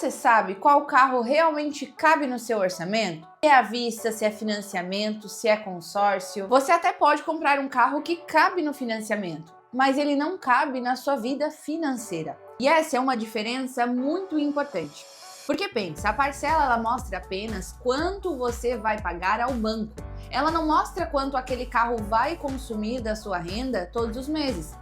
você sabe qual carro realmente cabe no seu orçamento? Se é à vista, se é financiamento, se é consórcio. Você até pode comprar um carro que cabe no financiamento, mas ele não cabe na sua vida financeira. E essa é uma diferença muito importante. Porque pensa, a parcela ela mostra apenas quanto você vai pagar ao banco. Ela não mostra quanto aquele carro vai consumir da sua renda todos os meses.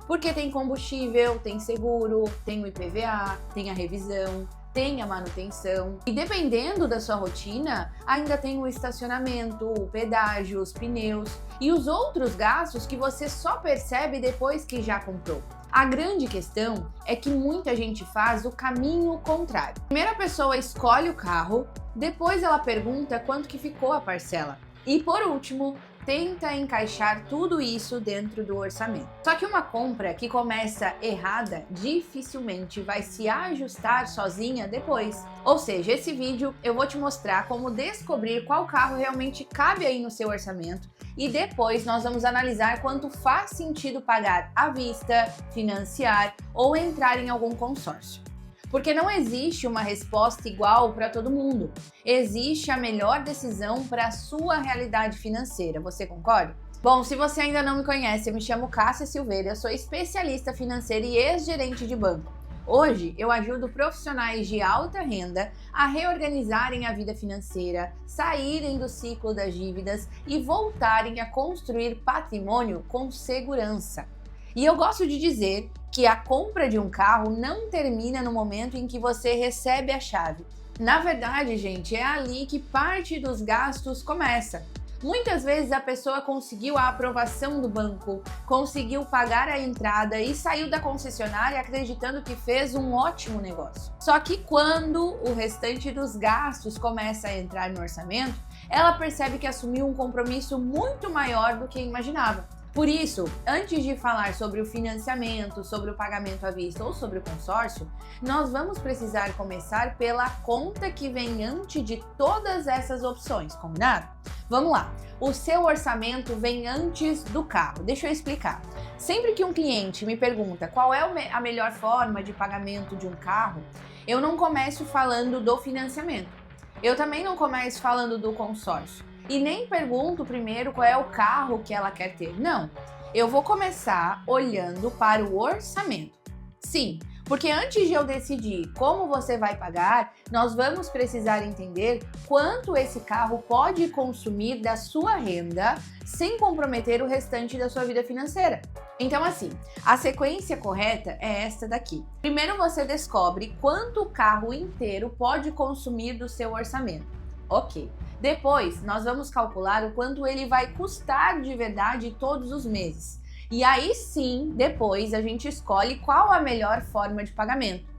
Porque tem combustível, tem seguro, tem o IPVA, tem a revisão, tem a manutenção. E dependendo da sua rotina, ainda tem o estacionamento, o pedágio, os pneus e os outros gastos que você só percebe depois que já comprou. A grande questão é que muita gente faz o caminho contrário. Primeiro a pessoa escolhe o carro, depois ela pergunta quanto que ficou a parcela. E por último, tenta encaixar tudo isso dentro do orçamento. Só que uma compra que começa errada dificilmente vai se ajustar sozinha depois. Ou seja, esse vídeo eu vou te mostrar como descobrir qual carro realmente cabe aí no seu orçamento e depois nós vamos analisar quanto faz sentido pagar à vista, financiar ou entrar em algum consórcio. Porque não existe uma resposta igual para todo mundo. Existe a melhor decisão para a sua realidade financeira. Você concorda? Bom, se você ainda não me conhece, eu me chamo Cássia Silveira, eu sou especialista financeira e ex-gerente de banco. Hoje eu ajudo profissionais de alta renda a reorganizarem a vida financeira, saírem do ciclo das dívidas e voltarem a construir patrimônio com segurança. E eu gosto de dizer que a compra de um carro não termina no momento em que você recebe a chave. Na verdade, gente, é ali que parte dos gastos começa. Muitas vezes a pessoa conseguiu a aprovação do banco, conseguiu pagar a entrada e saiu da concessionária acreditando que fez um ótimo negócio. Só que quando o restante dos gastos começa a entrar no orçamento, ela percebe que assumiu um compromisso muito maior do que imaginava. Por isso, antes de falar sobre o financiamento, sobre o pagamento à vista ou sobre o consórcio, nós vamos precisar começar pela conta que vem antes de todas essas opções, combinado? Vamos lá, o seu orçamento vem antes do carro. Deixa eu explicar. Sempre que um cliente me pergunta qual é a melhor forma de pagamento de um carro, eu não começo falando do financiamento. Eu também não começo falando do consórcio. E nem pergunto primeiro qual é o carro que ela quer ter. Não, eu vou começar olhando para o orçamento. Sim, porque antes de eu decidir como você vai pagar, nós vamos precisar entender quanto esse carro pode consumir da sua renda sem comprometer o restante da sua vida financeira. Então assim, a sequência correta é esta daqui. Primeiro você descobre quanto o carro inteiro pode consumir do seu orçamento. Ok. Depois, nós vamos calcular o quanto ele vai custar de verdade todos os meses. E aí sim, depois a gente escolhe qual a melhor forma de pagamento.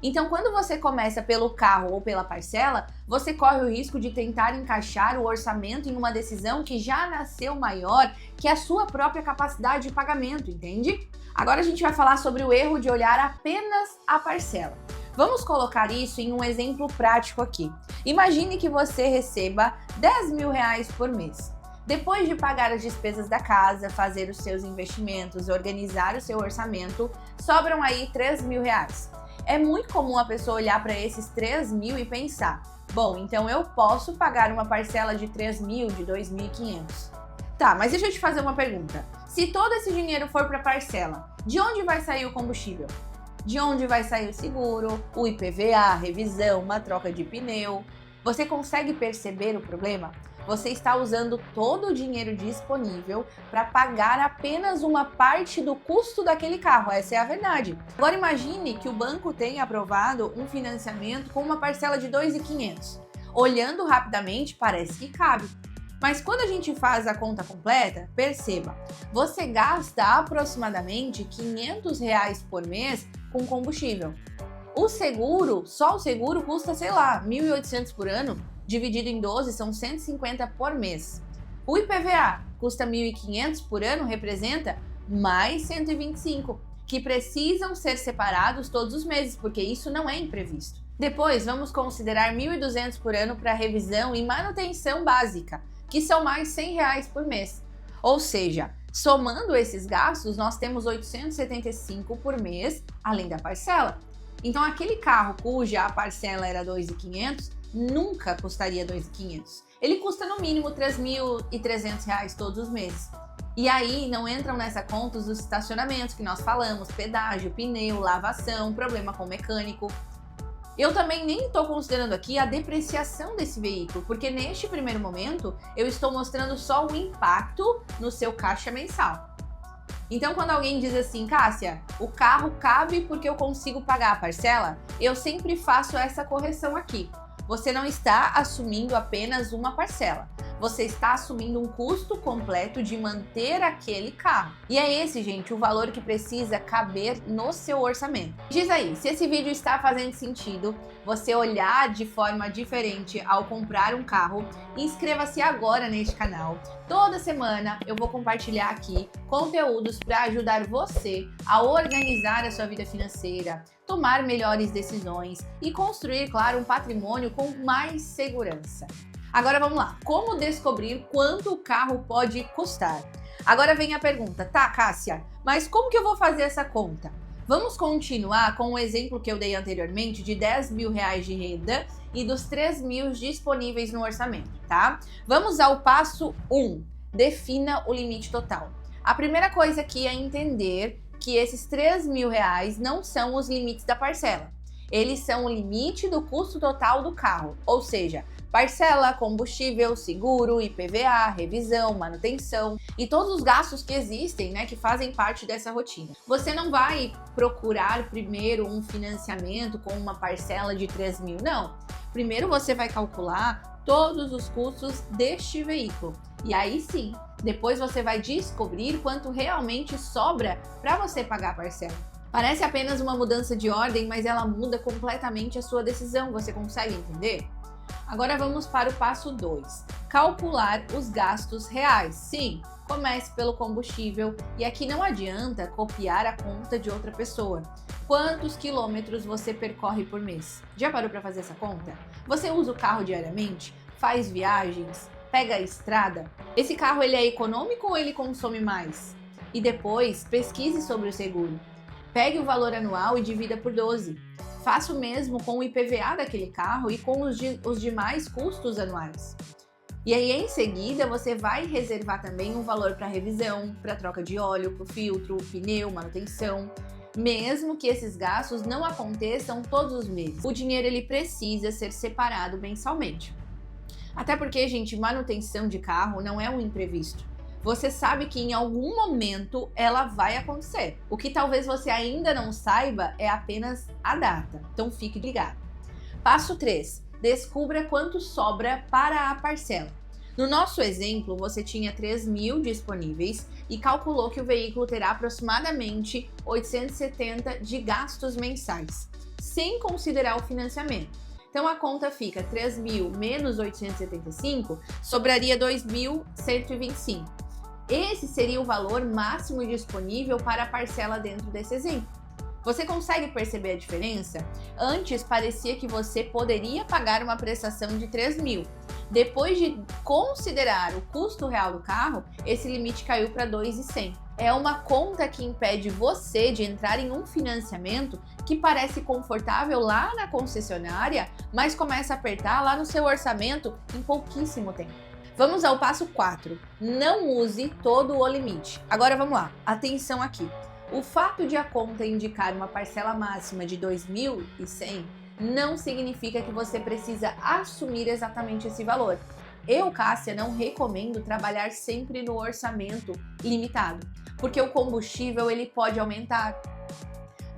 Então, quando você começa pelo carro ou pela parcela, você corre o risco de tentar encaixar o orçamento em uma decisão que já nasceu maior que a sua própria capacidade de pagamento, entende? Agora a gente vai falar sobre o erro de olhar apenas a parcela. Vamos colocar isso em um exemplo prático aqui. Imagine que você receba R$10.000 por mês. Depois de pagar as despesas da casa, fazer os seus investimentos, organizar o seu orçamento, sobram aí R$3.000. É muito comum a pessoa olhar para esses 3.000 e pensar, bom, então eu posso pagar uma parcela de 3.000, de 2.500. Tá, mas deixa eu te fazer uma pergunta. Se todo esse dinheiro for para parcela, de onde vai sair o combustível? De onde vai sair o seguro, o IPVA, a revisão, uma troca de pneu? Você consegue perceber o problema? Você está usando todo o dinheiro disponível para pagar apenas uma parte do custo daquele carro, essa é a verdade. Agora imagine que o banco tenha aprovado um financiamento com uma parcela de R$2.500. Olhando rapidamente, parece que cabe. Mas quando a gente faz a conta completa, perceba, você gasta aproximadamente R$500 por mês com combustível. O seguro, só o seguro custa, sei lá, R$1.800 por ano, dividido em 12 são 150 por mês. O IPVA custa R$1.500 por ano, representa mais 125, que precisam ser separados todos os meses, porque isso não é imprevisto. Depois, vamos considerar R$1.200 por ano para revisão e manutenção básica, que são mais R$100 por mês. Ou seja, somando esses gastos, nós temos 875 por mês, além da parcela. Então aquele carro cuja a parcela era 2.500 nunca custaria 2.500. Ele custa no mínimo R$3.300 todos os meses. E aí não entram nessa conta os estacionamentos que nós falamos, pedágio, pneu, lavação, problema com o mecânico. Eu também nem estou considerando aqui a depreciação desse veículo, porque neste primeiro momento eu estou mostrando só o impacto no seu caixa mensal. Então quando alguém diz assim, Cássia, o carro cabe porque eu consigo pagar a parcela, eu sempre faço essa correção aqui. Você não está assumindo apenas uma parcela. Você está assumindo um custo completo de manter aquele carro. E é esse, gente, o valor que precisa caber no seu orçamento. Diz aí, se esse vídeo está fazendo sentido, você olhar de forma diferente ao comprar um carro, inscreva-se agora neste canal. Toda semana eu vou compartilhar aqui conteúdos para ajudar você a organizar a sua vida financeira, tomar melhores decisões e construir, claro, um patrimônio com mais segurança. Agora vamos lá, como descobrir quanto o carro pode custar? Agora vem a pergunta, tá, Cássia, mas como que eu vou fazer essa conta? Vamos continuar com o exemplo que eu dei anteriormente de R$10.000 de renda e dos 3.000 disponíveis no orçamento, tá? Vamos ao passo 1, defina o limite total. A primeira coisa aqui é entender que esses R$3.000 não são os limites da parcela. Eles são o limite do custo total do carro, ou seja, parcela, combustível, seguro, IPVA, revisão, manutenção e todos os gastos que existem, né, que fazem parte dessa rotina. Você não vai procurar primeiro um financiamento com uma parcela de 3.000, não. Primeiro você vai calcular todos os custos deste veículo e aí sim, depois você vai descobrir quanto realmente sobra para você pagar a parcela. Parece apenas uma mudança de ordem, mas ela muda completamente a sua decisão, você consegue entender? Agora vamos para o passo 2, calcular os gastos reais. Sim, comece pelo combustível e aqui não adianta copiar a conta de outra pessoa. Quantos quilômetros você percorre por mês? Já parou para fazer essa conta? Você usa o carro diariamente? Faz viagens? Pega a estrada? Esse carro ele é econômico ou ele consome mais? E depois pesquise sobre o seguro. Pegue o valor anual e divida por 12. Faça o mesmo com o IPVA daquele carro e com os demais custos anuais. E aí, em seguida, você vai reservar também um valor para revisão, para troca de óleo, para o filtro, pneu, manutenção. Mesmo que esses gastos não aconteçam todos os meses, o dinheiro ele precisa ser separado mensalmente. Até porque, gente, manutenção de carro não é um imprevisto. Você sabe que em algum momento ela vai acontecer. O que talvez você ainda não saiba é apenas a data. Então fique ligado. Passo 3. Descubra quanto sobra para a parcela. No nosso exemplo, você tinha 3.000 disponíveis e calculou que o veículo terá aproximadamente 870 de gastos mensais, sem considerar o financiamento. Então a conta fica 3.000 menos 875, sobraria 2.125. Esse seria o valor máximo disponível para a parcela dentro desse exemplo. Você consegue perceber a diferença? Antes parecia que você poderia pagar uma prestação de 3.000. Depois de considerar o custo real do carro, esse limite caiu para 2.100. É uma conta que impede você de entrar em um financiamento que parece confortável lá na concessionária, mas começa a apertar lá no seu orçamento em pouquíssimo tempo. Vamos ao passo 4. Não use todo o limite. Agora vamos lá. Atenção aqui. O fato de a conta indicar uma parcela máxima de 2.100 não significa que você precisa assumir exatamente esse valor. Eu, Cássia, não recomendo trabalhar sempre no orçamento limitado, porque o combustível ele pode aumentar,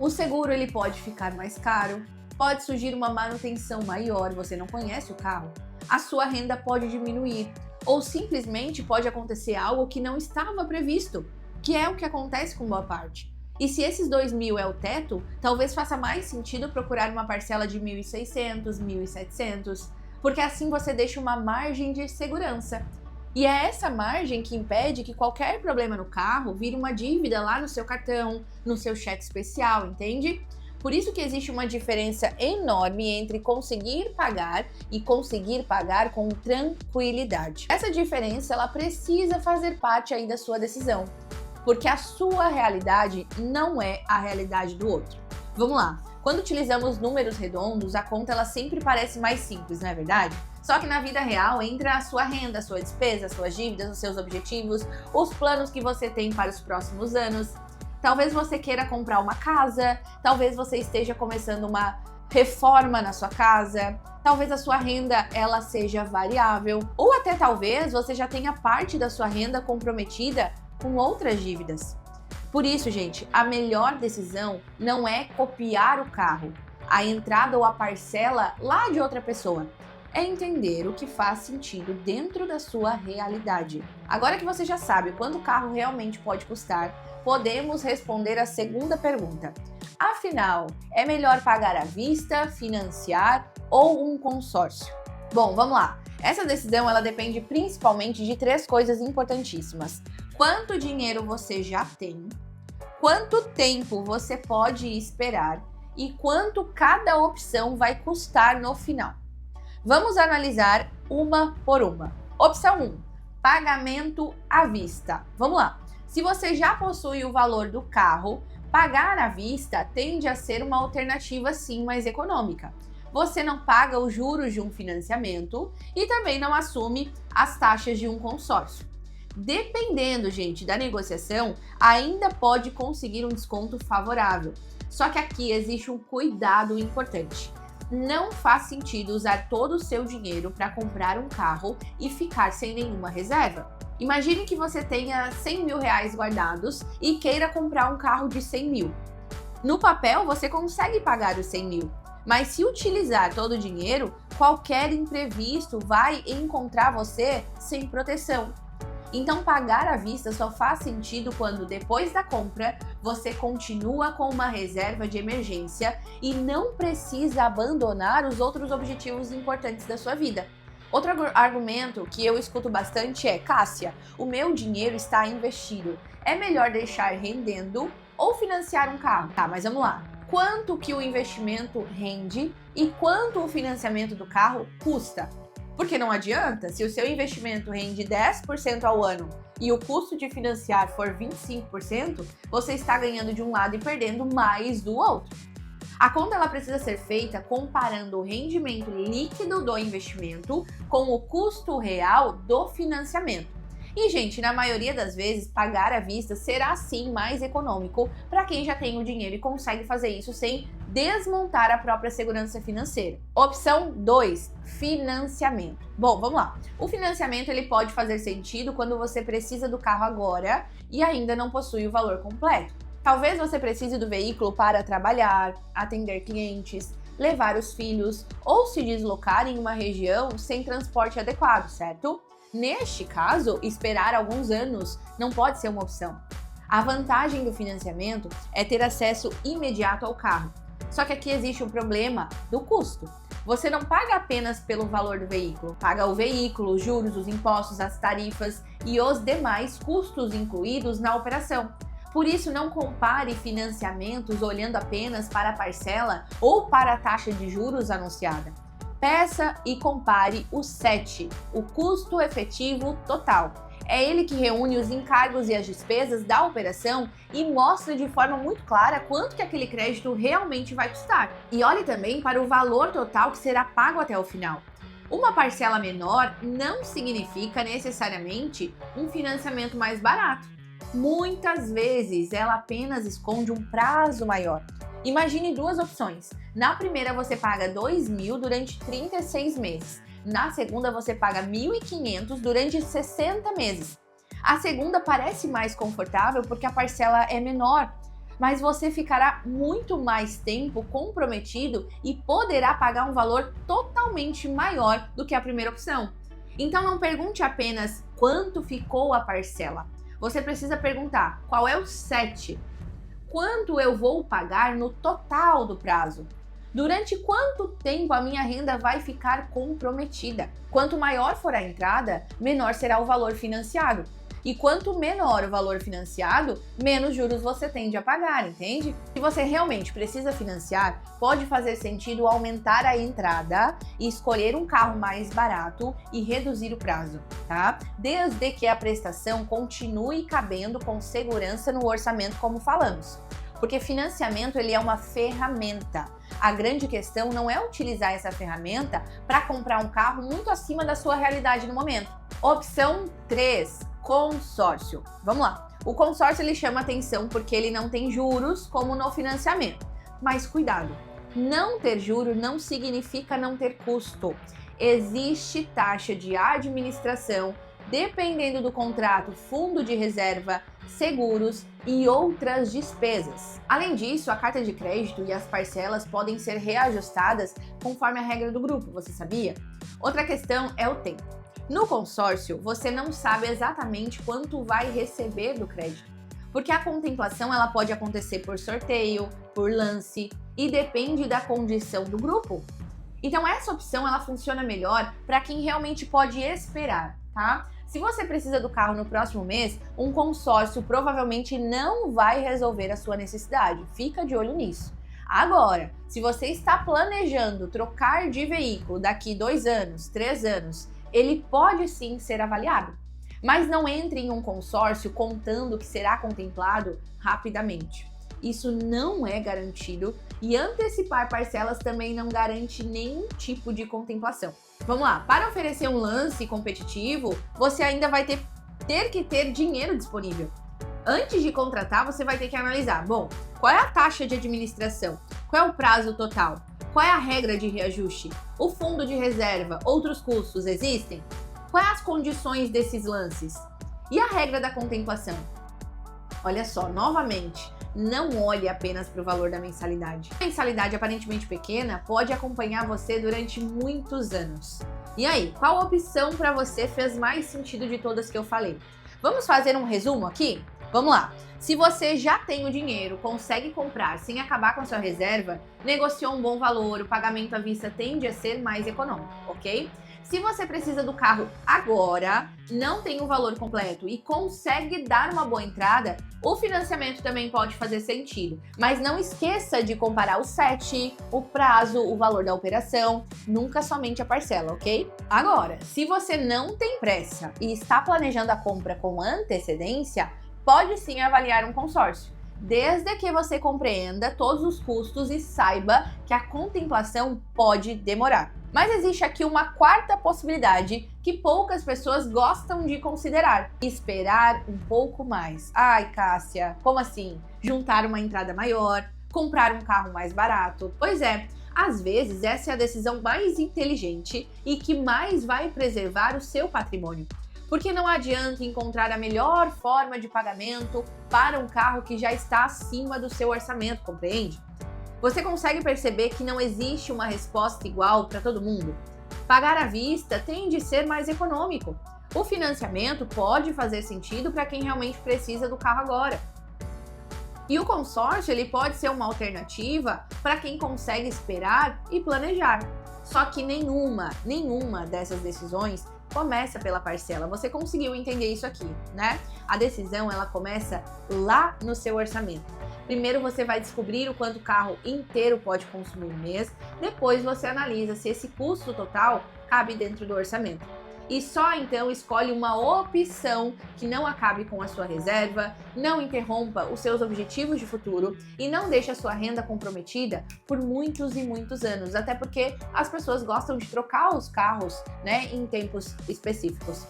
o seguro ele pode ficar mais caro, pode surgir uma manutenção maior, você não conhece o carro, a sua renda pode diminuir, ou simplesmente pode acontecer algo que não estava previsto, que é o que acontece com boa parte. E se esses 2.000 é o teto, talvez faça mais sentido procurar uma parcela de 1.600, 1.700, porque assim você deixa uma margem de segurança. E é essa margem que impede que qualquer problema no carro vire uma dívida lá no seu cartão, no seu cheque especial, entende? Por isso que existe uma diferença enorme entre conseguir pagar e conseguir pagar com tranquilidade. Essa diferença ela precisa fazer parte aí da sua decisão, porque a sua realidade não é a realidade do outro. Vamos lá. Quando utilizamos números redondos, a conta ela sempre parece mais simples, não é verdade? Só que na vida real entra a sua renda, a sua despesa, as suas dívidas, os seus objetivos, os planos que você tem para os próximos anos. Talvez você queira comprar uma casa, talvez você esteja começando uma reforma na sua casa, talvez a sua renda ela seja variável, ou até talvez você já tenha parte da sua renda comprometida com outras dívidas. Por isso, gente, a melhor decisão não é copiar o carro, a entrada ou a parcela lá de outra pessoa. É entender o que faz sentido dentro da sua realidade. Agora que você já sabe quanto o carro realmente pode custar, podemos responder a segunda pergunta. Afinal, é melhor pagar à vista, financiar ou um consórcio? Bom, vamos lá. Essa decisão ela depende principalmente de 3 coisas importantíssimas. Quanto dinheiro você já tem, quanto tempo você pode esperar e quanto cada opção vai custar no final. Vamos analisar uma por uma. Opção 1, pagamento à vista. Vamos lá. Se você já possui o valor do carro, pagar à vista tende a ser uma alternativa sim mais econômica. Você não paga os juros de um financiamento e também não assume as taxas de um consórcio. Dependendo, gente, da negociação, ainda pode conseguir um desconto favorável. Só que aqui existe um cuidado importante. Não faz sentido usar todo o seu dinheiro para comprar um carro e ficar sem nenhuma reserva. Imagine que você tenha 100 mil reais guardados e queira comprar um carro de 100 mil. No papel, você consegue pagar os 100 mil, mas se utilizar todo o dinheiro, qualquer imprevisto vai encontrar você sem proteção. Então, pagar à vista só faz sentido quando, depois da compra, você continua com uma reserva de emergência e não precisa abandonar os outros objetivos importantes da sua vida. Outro argumento que eu escuto bastante é: Cássia, o meu dinheiro está investido. É melhor deixar rendendo ou financiar um carro? Tá, mas vamos lá. Quanto que o investimento rende e quanto o financiamento do carro custa? Porque não adianta, se o seu investimento rende 10% ao ano e o custo de financiar for 25%, você está ganhando de um lado e perdendo mais do outro. A conta ela precisa ser feita comparando o rendimento líquido do investimento com o custo real do financiamento. E, gente, na maioria das vezes, pagar à vista será sim mais econômico para quem já tem o dinheiro e consegue fazer isso sem desmontar a própria segurança financeira. Opção 2, financiamento. Bom, vamos lá. O financiamento ele pode fazer sentido quando você precisa do carro agora e ainda não possui o valor completo. Talvez você precise do veículo para trabalhar, atender clientes, levar os filhos ou se deslocar em uma região sem transporte adequado, certo? Neste caso, esperar alguns anos não pode ser uma opção. A vantagem do financiamento é ter acesso imediato ao carro. Só que aqui existe um problema do custo. Você não paga apenas pelo valor do veículo, paga o veículo, os juros, os impostos, as tarifas e os demais custos incluídos na operação. Por isso, não compare financiamentos olhando apenas para a parcela ou para a taxa de juros anunciada. Peça e compare o CET, o custo efetivo total. É ele que reúne os encargos e as despesas da operação e mostra de forma muito clara quanto que aquele crédito realmente vai custar. E olhe também para o valor total que será pago até o final. Uma parcela menor não significa necessariamente um financiamento mais barato. Muitas vezes ela apenas esconde um prazo maior. Imagine 2 opções. Na primeira você paga 2.000 durante 36 meses. Na segunda você paga 1.500 durante 60 meses. A segunda parece mais confortável porque a parcela é menor, mas você ficará muito mais tempo comprometido e poderá pagar um valor totalmente maior do que a primeira opção. Então não pergunte apenas quanto ficou a parcela. Você precisa perguntar qual é o CET, quanto eu vou pagar no total do prazo, durante quanto tempo a minha renda vai ficar comprometida. Quanto maior for a entrada, menor será o valor financiado. E quanto menor o valor financiado, menos juros você tende a pagar, entende? Se você realmente precisa financiar, pode fazer sentido aumentar a entrada e escolher um carro mais barato e reduzir o prazo, tá? Desde que a prestação continue cabendo com segurança no orçamento, como falamos. Porque financiamento ele é uma ferramenta, A grande questão não é utilizar essa ferramenta para comprar um carro muito acima da sua realidade no momento. Opção 3, consórcio. Vamos lá. O consórcio ele chama atenção porque ele não tem juros como no financiamento. Mas cuidado, não ter juros não significa não ter custo. Existe taxa de administração, dependendo do contrato, fundo de reserva, seguros e outras despesas. Além disso, a carta de crédito e as parcelas podem ser reajustadas conforme a regra do grupo, você sabia? Outra questão é o tempo. No consórcio, você não sabe exatamente quanto vai receber do crédito, porque a contemplação ela pode acontecer por sorteio, por lance e depende da condição do grupo. Então essa opção ela funciona melhor para quem realmente pode esperar, tá? Se você precisa do carro no próximo mês, um consórcio provavelmente não vai resolver a sua necessidade. Fica de olho nisso. Agora, se você está planejando trocar de veículo daqui 2 anos, 3 anos, ele pode sim ser avaliado. Mas não entre em um consórcio contando que será contemplado rapidamente. Isso não é garantido e antecipar parcelas também não garante nenhum tipo de contemplação. Vamos lá, para oferecer um lance competitivo, você ainda vai ter que ter dinheiro disponível. Antes de contratar, você vai ter que analisar, bom, qual é a taxa de administração? Qual é o prazo total? Qual é a regra de reajuste? O fundo de reserva, outros custos existem? Quais as condições desses lances? E a regra da contemplação? Olha só, novamente, não olhe apenas para o valor da mensalidade. A mensalidade aparentemente pequena pode acompanhar você durante muitos anos. E aí, qual opção para você fez mais sentido de todas que eu falei? Vamos fazer um resumo aqui? Vamos lá! Se você já tem o dinheiro, consegue comprar sem acabar com a sua reserva, negociou um bom valor, o pagamento à vista tende a ser mais econômico, ok? Se você precisa do carro agora, não tem o valor completo e consegue dar uma boa entrada, o financiamento também pode fazer sentido. Mas não esqueça de comparar o CET, o prazo, o valor da operação, nunca somente a parcela, ok? Agora, se você não tem pressa e está planejando a compra com antecedência, pode sim avaliar um consórcio, desde que você compreenda todos os custos e saiba que a contemplação pode demorar. Mas existe aqui uma quarta possibilidade que poucas pessoas gostam de considerar: esperar um pouco mais. Ai, Cássia, como assim? Juntar uma entrada maior, comprar um carro mais barato? Pois é, às vezes essa é a decisão mais inteligente e que mais vai preservar o seu patrimônio. Porque não adianta encontrar a melhor forma de pagamento para um carro que já está acima do seu orçamento, compreende? Você consegue perceber que não existe uma resposta igual para todo mundo? Pagar à vista tende a ser mais econômico. O financiamento pode fazer sentido para quem realmente precisa do carro agora. E o consórcio ele pode ser uma alternativa para quem consegue esperar e planejar. Só que nenhuma dessas decisões começa pela parcela. Você conseguiu entender isso aqui, né? A decisão ela começa lá no seu orçamento. Primeiro você vai descobrir o quanto o carro inteiro pode consumir no mês, depois você analisa se esse custo total cabe dentro do orçamento. E só então escolhe uma opção que não acabe com a sua reserva, não interrompa os seus objetivos de futuro e não deixe a sua renda comprometida por muitos e muitos anos, até porque as pessoas gostam de trocar os carros, né, em tempos específicos.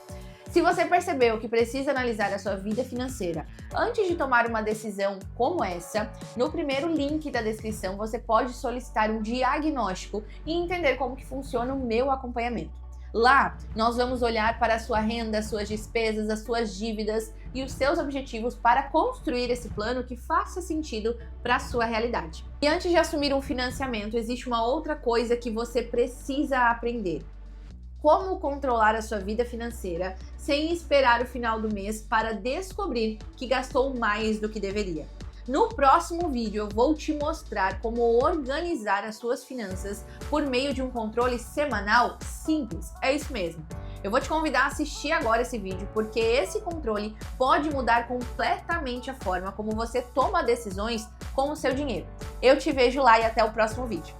Se você percebeu que precisa analisar a sua vida financeira antes de tomar uma decisão como essa, no primeiro link da descrição você pode solicitar um diagnóstico e entender como que funciona o meu acompanhamento. Lá, nós vamos olhar para a sua renda, as suas despesas, as suas dívidas e os seus objetivos para construir esse plano que faça sentido para a sua realidade. E antes de assumir um financiamento, existe uma outra coisa que você precisa aprender: como controlar a sua vida financeira sem esperar o final do mês para descobrir que gastou mais do que deveria. No próximo vídeo eu vou te mostrar como organizar as suas finanças por meio de um controle semanal simples. É isso mesmo. Eu vou te convidar a assistir agora esse vídeo, porque esse controle pode mudar completamente a forma como você toma decisões com o seu dinheiro. Eu te vejo lá e até o próximo vídeo.